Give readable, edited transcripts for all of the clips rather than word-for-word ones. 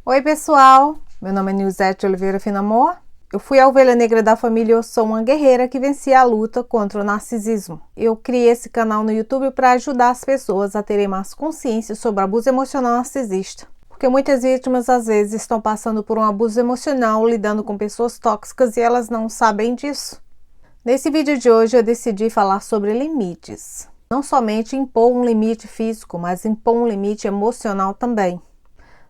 Oi pessoal, meu nome é Nilzete Oliveira Finamor. Eu fui a ovelha negra da família e eu sou uma guerreira que vencia a luta contra o narcisismo. Eu criei esse canal no YouTube para ajudar as pessoas a terem mais consciência sobre o abuso emocional narcisista. Porque muitas vítimas às vezes estão passando por um abuso emocional, lidando com pessoas tóxicas e elas não sabem disso. Nesse vídeo de hoje eu decidi falar sobre limites. Não somente impor um limite físico, mas impor um limite emocional também.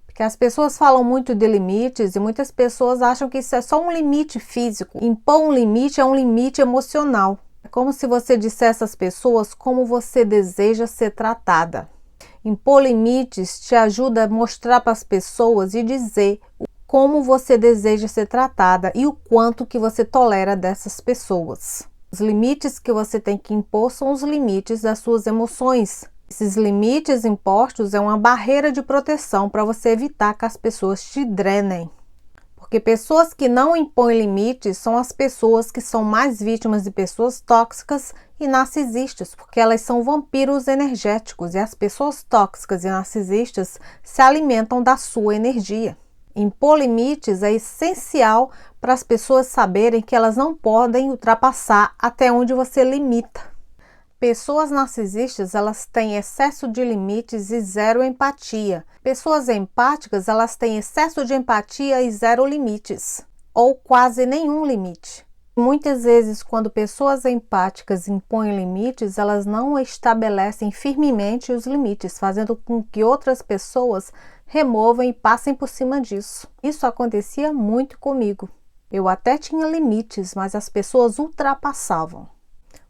Porque as pessoas falam muito de limites e muitas pessoas acham que isso é só um limite físico. Impor um limite é um limite emocional. É como se você dissesse às pessoas como você deseja ser tratada. Impor limites te ajuda a mostrar para as pessoas e dizer como você deseja ser tratada e o quanto que você tolera dessas pessoas. Os limites que você tem que impor são os limites das suas emoções. Esses limites impostos é uma barreira de proteção para você evitar que as pessoas te drenem. Porque pessoas que não impõem limites são as pessoas que são mais vítimas de pessoas tóxicas e narcisistas, porque elas são vampiros energéticos e as pessoas tóxicas e narcisistas se alimentam da sua energia. Impor limites é essencial para as pessoas saberem que elas não podem ultrapassar até onde você limita. Pessoas narcisistas, elas têm excesso de limites e zero empatia. Pessoas empáticas, elas têm excesso de empatia e zero limites, ou quase nenhum limite. Muitas vezes, quando pessoas empáticas impõem limites, elas não estabelecem firmemente os limites, fazendo com que outras pessoas removam e passem por cima disso. Isso acontecia muito comigo. Eu até tinha limites, mas as pessoas ultrapassavam,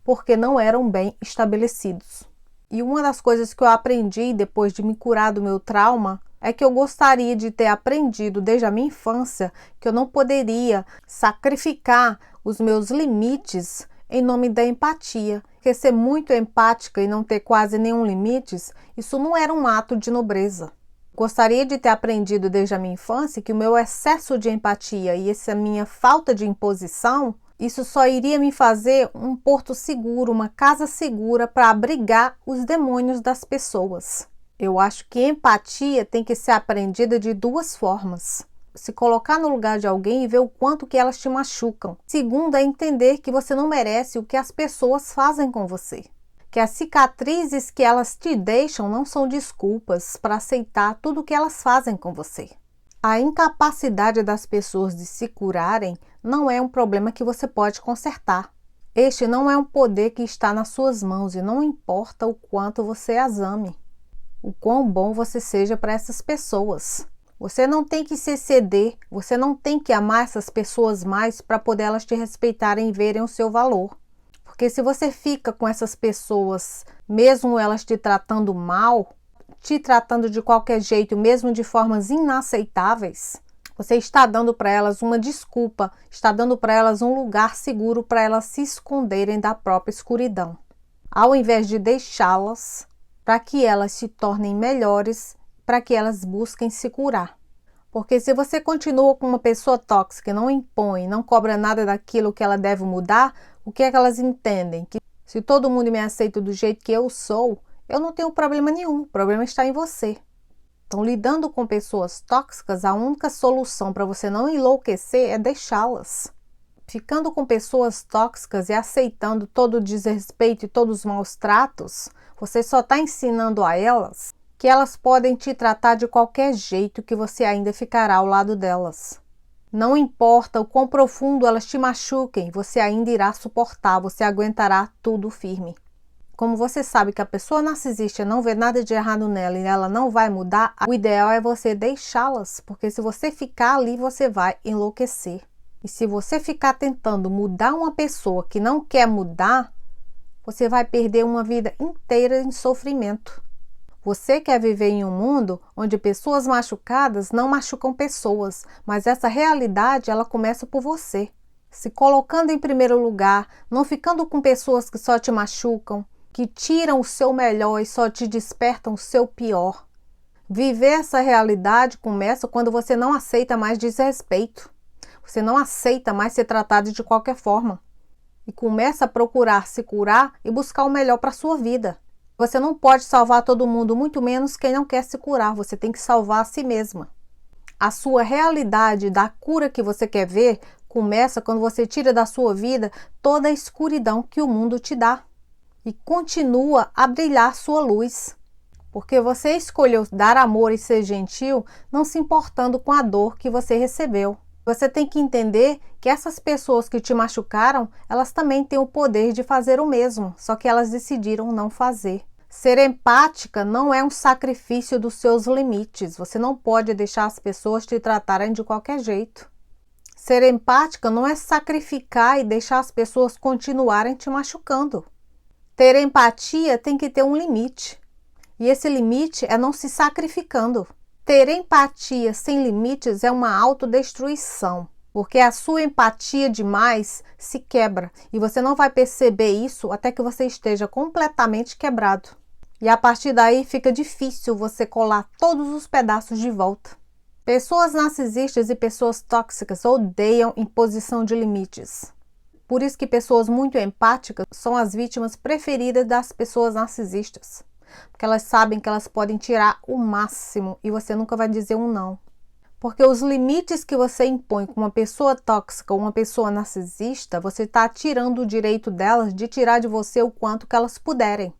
porque não eram bem estabelecidos. E uma das coisas que eu aprendi depois de me curar do meu trauma é que eu gostaria de ter aprendido desde a minha infância que eu não poderia sacrificar os meus limites em nome da empatia. Porque ser muito empática e não ter quase nenhum limites, isso não era um ato de nobreza. Gostaria de ter aprendido desde a minha infância que o meu excesso de empatia e essa minha falta de imposição, isso só iria me fazer um porto seguro, uma casa segura para abrigar os demônios das pessoas. Eu acho que empatia tem que ser aprendida de duas formas. Se colocar no lugar de alguém e ver o quanto que elas te machucam. Segundo, é entender que você não merece o que as pessoas fazem com você. Que as cicatrizes que elas te deixam não são desculpas para aceitar tudo que elas fazem com você. A incapacidade das pessoas de se curarem não é um problema que você pode consertar. Este não é um poder que está nas suas mãos e não importa o quanto você as ame, o quão bom você seja para essas pessoas. Você não tem que se exceder, você não tem que amar essas pessoas mais para poder elas te respeitarem e verem o seu valor. Porque se você fica com essas pessoas, mesmo elas te tratando mal, te tratando de qualquer jeito, mesmo de formas inaceitáveis, você está dando para elas uma desculpa, está dando para elas um lugar seguro para elas se esconderem da própria escuridão. Ao invés de deixá-las para que elas se tornem melhores, para que elas busquem se curar. Porque se você continua com uma pessoa tóxica, não impõe, não cobra nada daquilo que ela deve mudar, o que é que elas entendem? Que se todo mundo me aceita do jeito que eu sou, eu não tenho problema nenhum, o problema está em você. Então, lidando com pessoas tóxicas, a única solução para você não enlouquecer é deixá-las. Ficando com pessoas tóxicas e aceitando todo o desrespeito e todos os maus tratos, você só está ensinando a elas que elas podem te tratar de qualquer jeito que você ainda ficará ao lado delas. Não importa o quão profundo elas te machuquem, você ainda irá suportar, você aguentará tudo firme. Como você sabe que a pessoa narcisista não vê nada de errado nela e ela não vai mudar, o ideal é você deixá-las, porque se você ficar ali, você vai enlouquecer. E se você ficar tentando mudar uma pessoa que não quer mudar, você vai perder uma vida inteira em sofrimento. Você quer viver em um mundo onde pessoas machucadas não machucam pessoas, mas essa realidade ela começa por você. Se colocando em primeiro lugar, não ficando com pessoas que só te machucam, que tiram o seu melhor e só te despertam o seu pior. Viver essa realidade começa quando você não aceita mais desrespeito. Você não aceita mais ser tratado de qualquer forma. E começa a procurar se curar e buscar o melhor para a sua vida. Você não pode salvar todo mundo, muito menos quem não quer se curar. Você tem que salvar a si mesma. A sua realidade da cura que você quer ver começa quando você tira da sua vida toda a escuridão que o mundo te dá e continua a brilhar sua luz. Porque você escolheu dar amor e ser gentil, não se importando com a dor que você recebeu. Você tem que entender que essas pessoas que te machucaram, elas também têm o poder de fazer o mesmo, só que elas decidiram não fazer. Ser empática não é um sacrifício dos seus limites. Você não pode deixar as pessoas te tratarem de qualquer jeito. Ser empática não é sacrificar e deixar as pessoas continuarem te machucando. Ter empatia tem que ter um limite. E esse limite é não se sacrificando. Ter empatia sem limites é uma autodestruição, porque a sua empatia demais se quebra e você não vai perceber isso até que você esteja completamente quebrado. E a partir daí fica difícil você colar todos os pedaços de volta. Pessoas narcisistas e pessoas tóxicas odeiam imposição de limites. Por isso que pessoas muito empáticas são as vítimas preferidas das pessoas narcisistas. Porque elas sabem que elas podem tirar o máximo e você nunca vai dizer um não. Porque os limites que você impõe com uma pessoa tóxica ou uma pessoa narcisista, você está tirando o direito delas de tirar de você o quanto que elas puderem.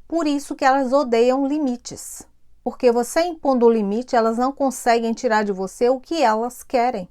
Por isso que elas odeiam limites. Porque você impondo o limite, elas não conseguem tirar de você o que elas querem.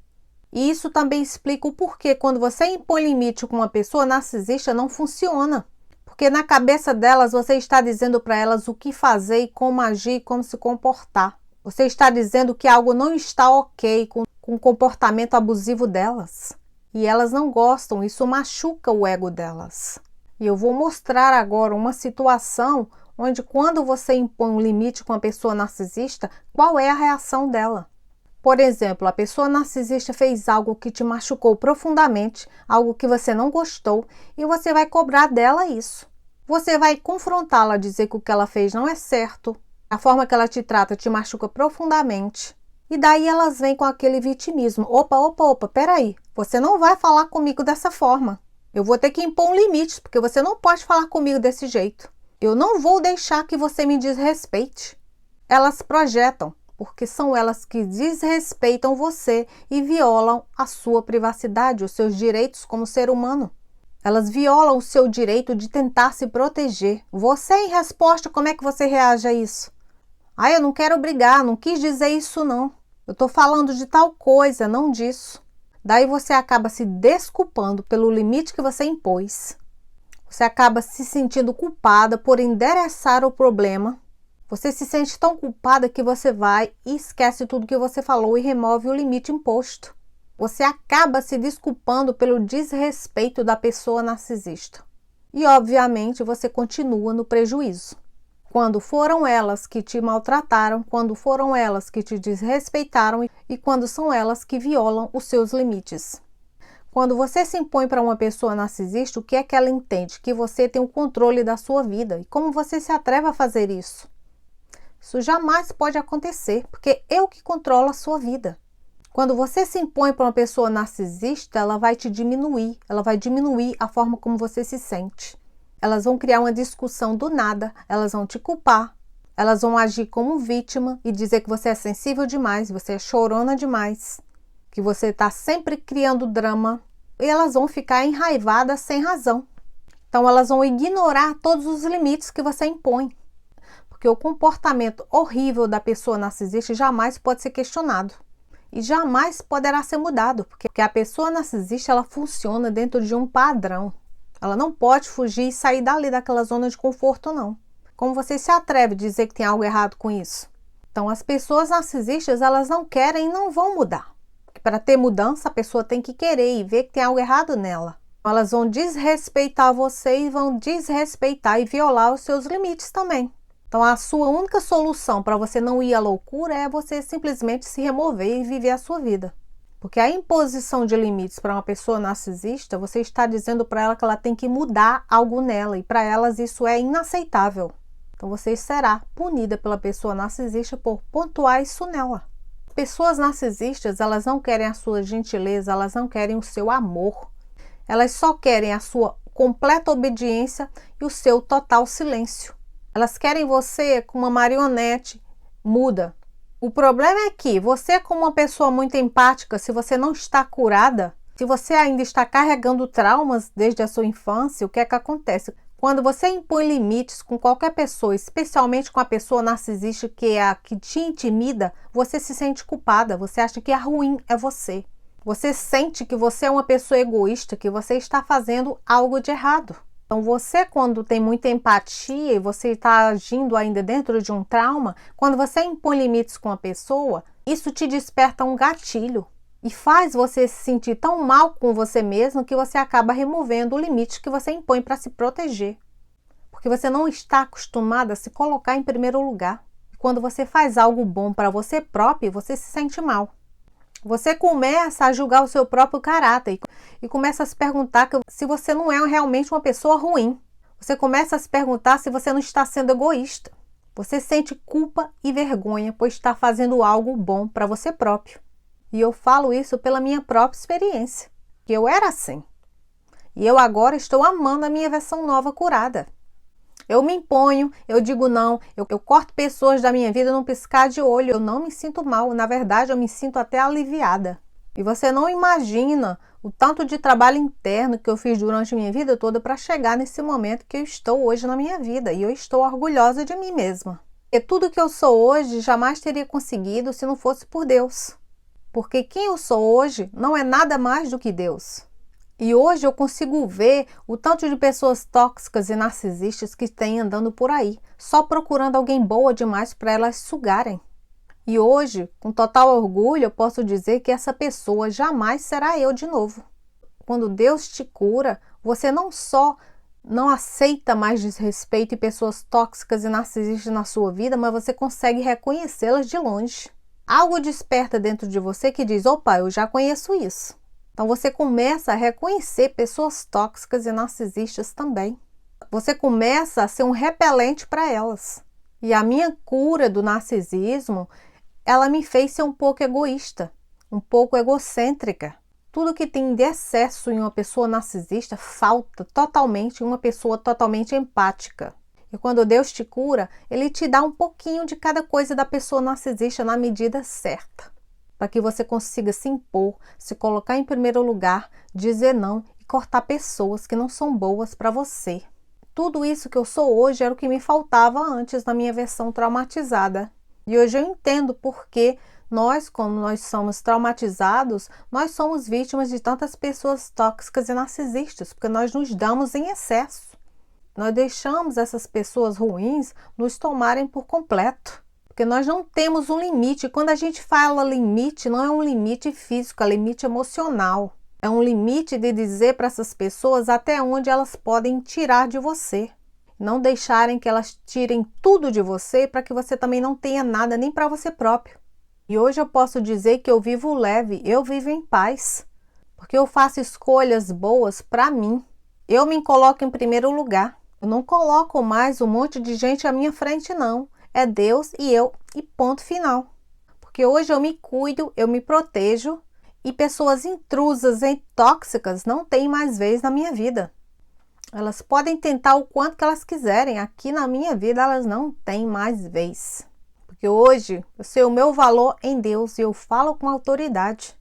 E isso também explica o porquê quando você impõe limite com uma pessoa narcisista não funciona. Porque na cabeça delas você está dizendo para elas o que fazer e como agir e como se comportar. Você está dizendo que algo não está ok com o comportamento abusivo delas. E elas não gostam, isso machuca o ego delas. E eu vou mostrar agora uma situação onde quando você impõe um limite com a pessoa narcisista, qual é a reação dela? Por exemplo, a pessoa narcisista fez algo que te machucou profundamente, algo que você não gostou, e você vai cobrar dela isso. Você vai confrontá-la, dizer que o que ela fez não é certo, a forma que ela te trata te machuca profundamente. E daí elas vêm com aquele vitimismo. Opa, peraí, você não vai falar comigo dessa forma. Eu vou ter que impor um limite, porque você não pode falar comigo desse jeito. Eu não vou deixar que você me desrespeite. Elas projetam, porque são elas que desrespeitam você e violam a sua privacidade, os seus direitos como ser humano. Elas violam o seu direito de tentar se proteger. Você, em resposta, como é que você reage a isso? Ah, eu não quero brigar, não quis dizer isso não. Eu estou falando de tal coisa, não disso. Daí você acaba se desculpando pelo limite que você impôs. Você acaba se sentindo culpada por endereçar o problema. Você se sente tão culpada que você vai e esquece tudo que você falou e remove o limite imposto. Você acaba se desculpando pelo desrespeito da pessoa narcisista. E, obviamente, você continua no prejuízo. Quando foram elas que te maltrataram, quando foram elas que te desrespeitaram e quando são elas que violam os seus limites. Quando você se impõe para uma pessoa narcisista, o que é que ela entende? Que você tem o controle da sua vida. E como você se atreve a fazer isso? Isso jamais pode acontecer, porque eu que controlo a sua vida. Quando você se impõe para uma pessoa narcisista, ela vai te diminuir, ela vai diminuir a forma como você se sente. Elas vão criar uma discussão do nada, elas vão te culpar, elas vão agir como vítima e dizer que você é sensível demais, você é chorona demais, que você está sempre criando drama, e elas vão ficar enraivadas sem razão. Então elas vão ignorar todos os limites que você impõe. Porque o comportamento horrível da pessoa narcisista jamais pode ser questionado. E jamais poderá ser mudado. Porque a pessoa narcisista, ela funciona dentro de um padrão. Ela não pode fugir e sair dali daquela zona de conforto, não. Como você se atreve a dizer que tem algo errado com isso? Então, as pessoas narcisistas, elas não querem e não vão mudar. Para ter mudança, a pessoa tem que querer e ver que tem algo errado nela. Elas vão desrespeitar você e vão desrespeitar e violar os seus limites também. Então, a sua única solução para você não ir à loucura é você simplesmente se remover e viver a sua vida. Porque a imposição de limites para uma pessoa narcisista, você está dizendo para ela que ela tem que mudar algo nela. E para elas isso é inaceitável. Então, você será punida pela pessoa narcisista por pontuar isso nela. Pessoas narcisistas, elas não querem a sua gentileza, elas não querem o seu amor. Elas só querem a sua completa obediência e o seu total silêncio. Elas querem você com uma marionete muda. O problema é que você, como uma pessoa muito empática, se você não está curada, se você ainda está carregando traumas desde a sua infância, o que é que acontece? Quando você impõe limites com qualquer pessoa, especialmente com a pessoa narcisista, que é a que te intimida, você se sente culpada, você acha que a ruim é você. Você sente que você é uma pessoa egoísta, que você está fazendo algo de errado. Então você, quando tem muita empatia e você está agindo ainda dentro de um trauma, quando você impõe limites com a pessoa, isso te desperta um gatilho e faz você se sentir tão mal com você mesmo que você acaba removendo o limite que você impõe para se proteger. Porque você não está acostumado a se colocar em primeiro lugar. Quando você faz algo bom para você próprio, você se sente mal. Você começa a julgar o seu próprio caráter e começa a se perguntar se você não é realmente uma pessoa ruim. Você começa a se perguntar se você não está sendo egoísta. Você sente culpa e vergonha por estar fazendo algo bom para você próprio. E eu falo isso pela minha própria experiência, que eu era assim. E eu agora estou amando a minha versão nova curada. Eu me imponho, eu digo não, eu corto pessoas da minha vida num piscar de olho, eu não me sinto mal, na verdade eu me sinto até aliviada. E você não imagina o tanto de trabalho interno que eu fiz durante a minha vida toda para chegar nesse momento que eu estou hoje na minha vida, e eu estou orgulhosa de mim mesma. E tudo que eu sou hoje jamais teria conseguido se não fosse por Deus. Porque quem eu sou hoje não é nada mais do que Deus. E hoje eu consigo ver o tanto de pessoas tóxicas e narcisistas que têm andando por aí, só procurando alguém boa demais para elas sugarem. E hoje, com total orgulho, eu posso dizer que essa pessoa jamais será eu de novo. Quando Deus te cura, você não só não aceita mais desrespeito e pessoas tóxicas e narcisistas na sua vida, mas você consegue reconhecê-las de longe. Algo desperta dentro de você que diz, opa, eu já conheço isso. Então você começa a reconhecer pessoas tóxicas e narcisistas também. Você começa a ser um repelente para elas. E a minha cura do narcisismo, ela me fez ser um pouco egoísta, um pouco egocêntrica. Tudo que tem de excesso em uma pessoa narcisista falta totalmente em uma pessoa totalmente empática. E quando Deus te cura, Ele te dá um pouquinho de cada coisa da pessoa narcisista na medida certa. Para que você consiga se impor, se colocar em primeiro lugar, dizer não e cortar pessoas que não são boas para você. Tudo isso que eu sou hoje era o que me faltava antes na minha versão traumatizada. E hoje eu entendo porque nós, como nós somos traumatizados, nós somos vítimas de tantas pessoas tóxicas e narcisistas, porque nós nos damos em excesso. Nós deixamos essas pessoas ruins nos tomarem por completo. Porque nós não temos um limite. Quando a gente fala limite, não é um limite físico, é um limite emocional. É um limite de dizer para essas pessoas até onde elas podem tirar de você. Não deixarem que elas tirem tudo de você para que você também não tenha nada nem para você próprio. E hoje eu posso dizer que eu vivo leve, eu vivo em paz. Porque eu faço escolhas boas para mim. Eu me coloco em primeiro lugar. Eu não coloco mais um monte de gente à minha frente, não. É Deus e eu e ponto final. Porque hoje eu me cuido, eu me protejo e pessoas intrusas e tóxicas não têm mais vez na minha vida. Elas podem tentar o quanto que elas quiserem. Aqui na minha vida elas não têm mais vez. Porque hoje eu sei o meu valor em Deus e eu falo com autoridade.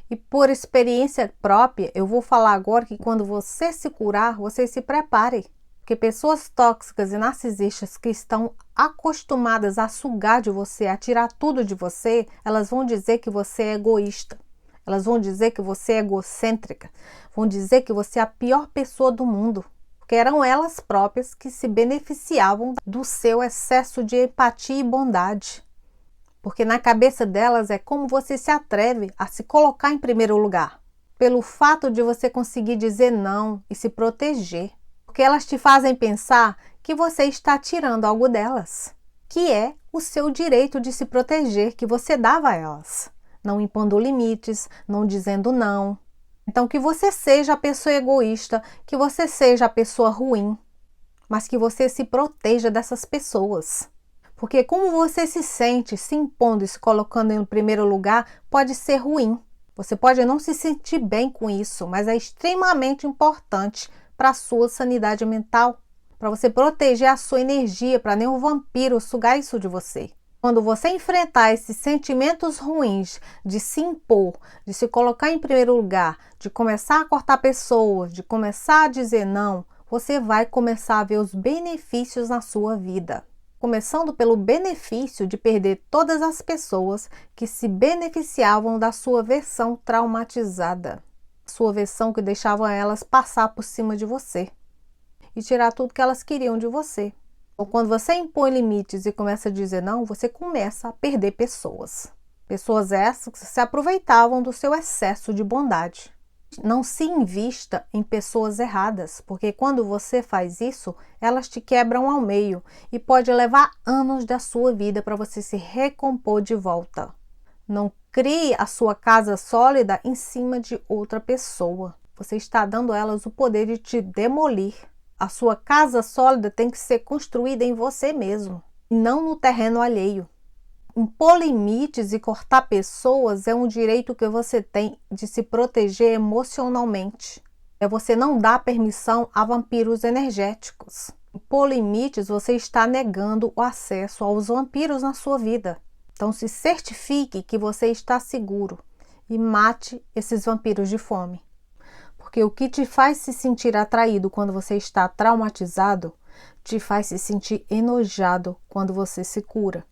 E por experiência própria, eu vou falar agora que quando você se curar, você se prepare. Porque pessoas tóxicas e narcisistas que estão acostumadas a sugar de você, a tirar tudo de você, elas vão dizer que você é egoísta. Elas vão dizer que você é egocêntrica. Vão dizer que você é a pior pessoa do mundo. Porque eram elas próprias que se beneficiavam do seu excesso de empatia e bondade. Porque na cabeça delas é como você se atreve a se colocar em primeiro lugar. Pelo fato de você conseguir dizer não e se proteger. Porque elas te fazem pensar que você está tirando algo delas, que é o seu direito de se proteger que você dava a elas, não impondo limites, não dizendo não. Então que você seja a pessoa egoísta, que você seja a pessoa ruim, mas que você se proteja dessas pessoas. Porque como você se sente se impondo e se colocando em primeiro lugar pode ser ruim. Você pode não se sentir bem com isso, mas é extremamente importante para a sua sanidade mental, para você proteger a sua energia, para nenhum vampiro sugar isso de você. Quando você enfrentar esses sentimentos ruins de se impor, de se colocar em primeiro lugar, de começar a cortar pessoas, de começar a dizer não, você vai começar a ver os benefícios na sua vida. Começando pelo benefício de perder todas as pessoas que se beneficiavam da sua versão traumatizada. Sua versão que deixava elas passar por cima de você e tirar tudo que elas queriam de você. Então, quando você impõe limites e começa a dizer não, você começa a perder pessoas. Pessoas essas que se aproveitavam do seu excesso de bondade. Não se invista em pessoas erradas, porque quando você faz isso, elas te quebram ao meio e pode levar anos da sua vida para você se recompor de volta. Não crie a sua casa sólida em cima de outra pessoa. Você está dando a elas o poder de te demolir. A sua casa sólida tem que ser construída em você mesmo, e não no terreno alheio. Impor limites e cortar pessoas é um direito que você tem de se proteger emocionalmente. É você não dar permissão a vampiros energéticos. Impor limites, você está negando o acesso aos vampiros na sua vida. Então, se certifique que você está seguro e mate esses vampiros de fome. Porque o que te faz se sentir atraído quando você está traumatizado, te faz se sentir enojado quando você se cura.